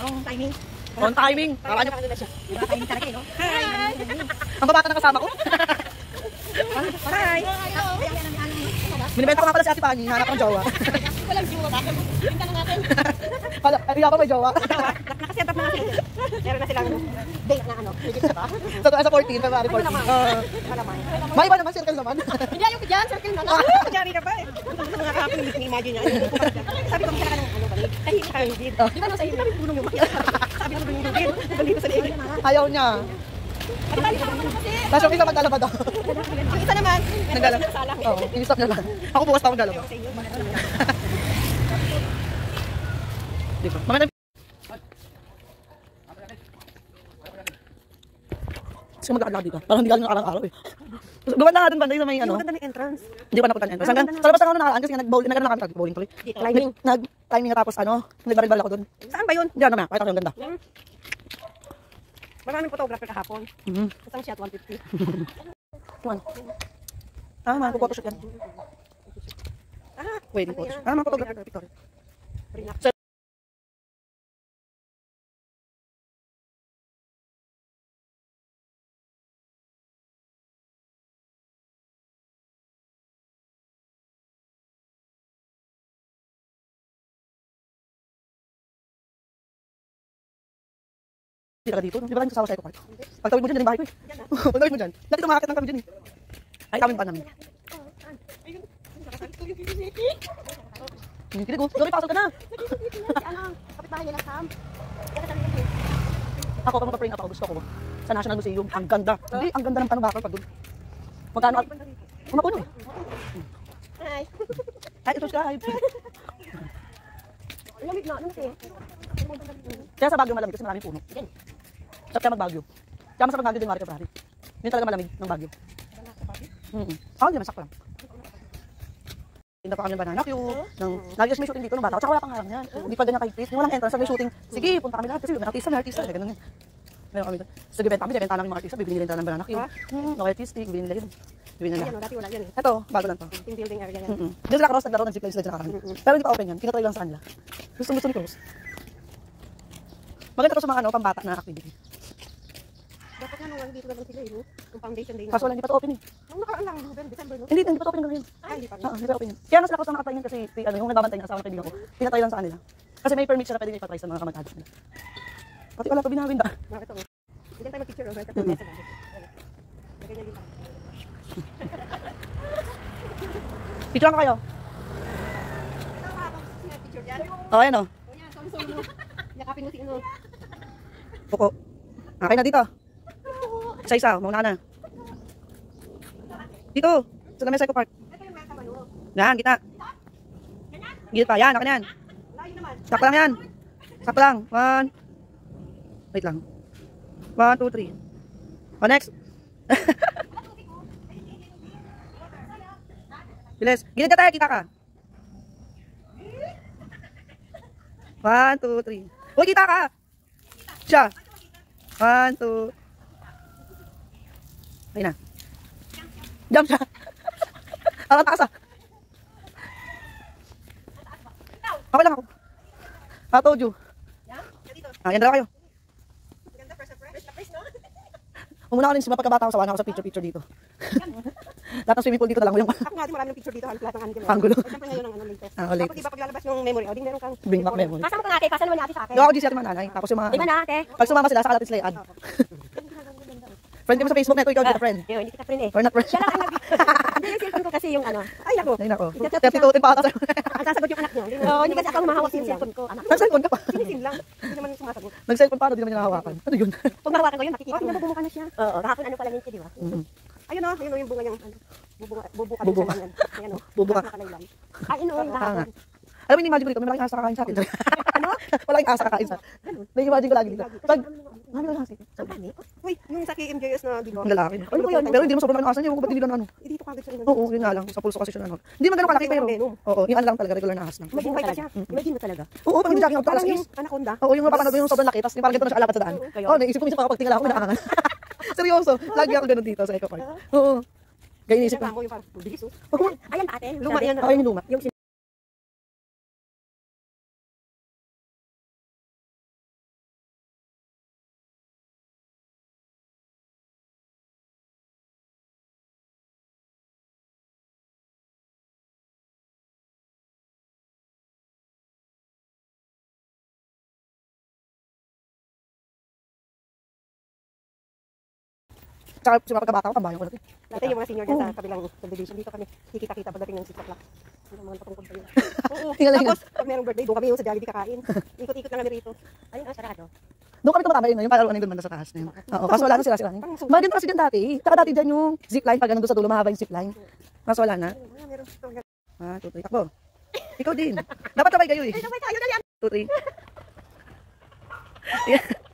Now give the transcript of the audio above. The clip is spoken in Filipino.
On timing. On timing. Timing talaga, no? Hi! Ang babata na kasama ko. Hi! Binibenta ko nga pala si Ate Pani, hanap ng jowa. Walang jowa ba? Pinta na natin. Ay, pa may jowa. Nakaset up na natin. Meron na silang date na ano. Sa 14, February 14. May iba naman, circle naman. Hindi, ayoko dyan. Circle na lang. Kunyari ka pa eh. Mga kahapon, hindi imagine niya. Sabi ko, magkala ka ng ano balik. Ay, hindi ka yung did. Di ba nung sa'yo, kami punong yung makita. Sabi ko, yung did. Balik ko sa date. Ayaw niya. Tapos yung isa maglalaba daw. Ang isa naman, naglalaba. Oo, in-stop na lang. Ako bukas pa maglalaba. Dito. Mamaya kasi mag-aalala dito. Parang hindi galing ng araw-araw eh. Gawin na natin banday sa may ano. Maganda may entrance. Hindi pa napunta ng entrance. Hanggang sa labas ng ano nakaraan kasi nag-bowling tuloy. Climbing. Nag-climbing na tapos ano, nagbaril-baril ako doon. Saan ba yun? Diyan naman, kahit ako yung ganda. Maraming photographer kahapon. Isang shot, 150. Ano? Man, photoshoot yan. Wedding photos. Man, photographer, picture. Hindi ka dito. Di ba lang sasawa sa eco park? Pagtawid mo dyan, din bahay ko eh. Pagtawid mo dyan. Dati tumakakit lang kami dyan eh. Ay, tawin pa namin. Hindi ko. Sorry, pasok ka na. Kapit-bahay nila, Sam. Ako, pag magpa-pray ako, gusto ko. Sa National Museum, ang ganda. Hindi, ang ganda ng panubakal pag doon. Magkano? Umapuno eh. Hi. Ay, ito siya. Lamig na, ano kasi? Kaya sa Baguio malamig kasi maraming puno. Sarap kaya mag-Baguio. Kaya masarap mag-Baguio din Mario February. Hindi talaga malamig ng Baguio. Ako hindi naman sakto lang. Tinda pa kami ng banana queue. Nag-just may shooting dito ng bata. Tsaka wala pang harang yan. Hindi pa ganyan kahit yung walang entrance. May shooting. Sige, punta kami lahat. Kasi may artista. Ganun yan. Meron kami doon. So, bibenta namin mga artista. Bibili nila ng banana queue. Okay, artistic. Bibili nila yun. Dati wala yan eh. Ito, bago lang to. Team building area yan. Doon sila Cross naglaro ng zipline sila nakaraan. Pero hindi pa open yan. Kinatry lang sa kanila. Gusto ni Cross. Maganda to sa mga pambata na activity. Dapat nga nung dito naman sila eh, no? Yung foundation day na. Kaso wala, hindi pa to open eh. Nung nakaraan lang, December, no? Hindi pa to open hanggang ngayon. Ay, hindi pa. Hindi pa open yan. Kaya nga sila Cross na nakatry yan kasi yung nagbabantay na asawa ng kaibigan ko. Pinatry lang sa kanila. Kasi may permit siya na pwede nyo ipatry sa mga kamag-adas nila. Pati wala to binawin da. Bakit ako? Hindi tayo mag-picture, right? Ganyan din pa. Picture lang kayo. Oo, ayan o. Ayan, solo mo. Yakapin mo si ano. Puko. Okay na dito. Isa-isa, mauna ka na. Dito, sa lamesa Eco Park. Yan, kita. Gilid pa, yan, okay na yan. Sakto lang yan. Sakto lang. 1. Wait lang. 1, 2, 3. Oh, next. Bilis. Gilid ka tayo, kita ka. 1, 2, 3. Uy, kita ka. Siya. 1, 2. Ayun na. Jump siya. Ang taas ah. Okay lang ako. I told you. Yan dalawa kayo. Umuna ko rin sa pagkabata ko sa ako sa picture dito. Lahat ng swimming pool dito na lang yung Ako nga din marami ng picture dito, halos lahat ng angulo. Siyempre ngayon ang latest. Latest. Dapat di ba paglalabas ng memory, o di meron kang Bring back memory. kasama ko nga ate, kasama naman ni ate sa akin. Doon ako GC at mga nanay. Tapos yung mga Di ba na ate? pag sumama sila, saka natin sila i-add. Friend kami sa Facebook na ito, ikaw di ka friend. Yo, hindi kita friend eh. Or not friend. Siya lang ang hindi yung cellphone ko kasi yung ano. Ay nako. Ay nako. 32 pa ata sa'yo. Ang sasagot yung anak niyo. Hindi kasi ako mahawak yung cellphone ko. Anak. Nag-cellphone ka pa. Sinisin lang. Hindi naman sumasagot. Nag-cellphone pa, di naman niya nahawakan. Ano yun? Pag mahawakan ko yun, makikita ko. Nabubunga na siya. Oo, kahapon ano pala niya, di ba? Ayun o, ayun o yung bunga niyang ano. Bubuka. Ayan o. Bubuka. Ayun o, yung kahapon. Alam mo, ini-imagine ko dito, may malaking asa kakain sa atin. Ano? Malaking asa kakain sa atin. Na-imagine ko lagi dito. Pag, mami lang kasi. Uy, yung sa KMJS na, di ba? Ang lalaki. Ano po yun? Pero hindi mo sobrang ng asa niya. Kung ba't hindi lang ano. Dito kagad siya. Oo, yun nga lang. Sa pulso kasi siya ano. Hindi man ganun kalaki pero. Oo, yung ano lang talaga, regular na ahas lang. Mabuhay pa siya. Imagine mo talaga. Oo, pag hindi jogging out, alas Parang yung 6. anaconda. Oo, yung mapapanood mo yung sobrang laki, tapos parang ganito na siya alapat sa daan. Oo, naisip ko minsan makapagtingala ako, may nakakangan. Seryoso, lagi ako ganun dito sa Eco Park. Oo. Gaya inisip ko. Ayan ate, luma yan. Ako yung luma. Yung Tsaka sa mga pagkabata ko, tambayan ko natin. Dati yung mga senior dyan sa kabilang subdivision, dito kami kikita-kita pagdating ng 6 o'clock. Yung mga patungkol pa yun. Oo. Tapos, pag merong birthday, doon kami yung sa Jollibee kakain. Ikot-ikot lang kami rito. Ayun, sarado. Doon kami tumatambay yun, para ano yung banda sa taas na yun. Oo, kaso wala na sila. Mahal din kasi dyan dati. Taka dati dyan yung zipline, pag nandun sa dulo, mahaba yung zipline. Kaso wala na. Meron dito. Tutoy, takbo. Ikaw din. Dapat sabay kayo eh. Sabay tayo, dali. 2, 3.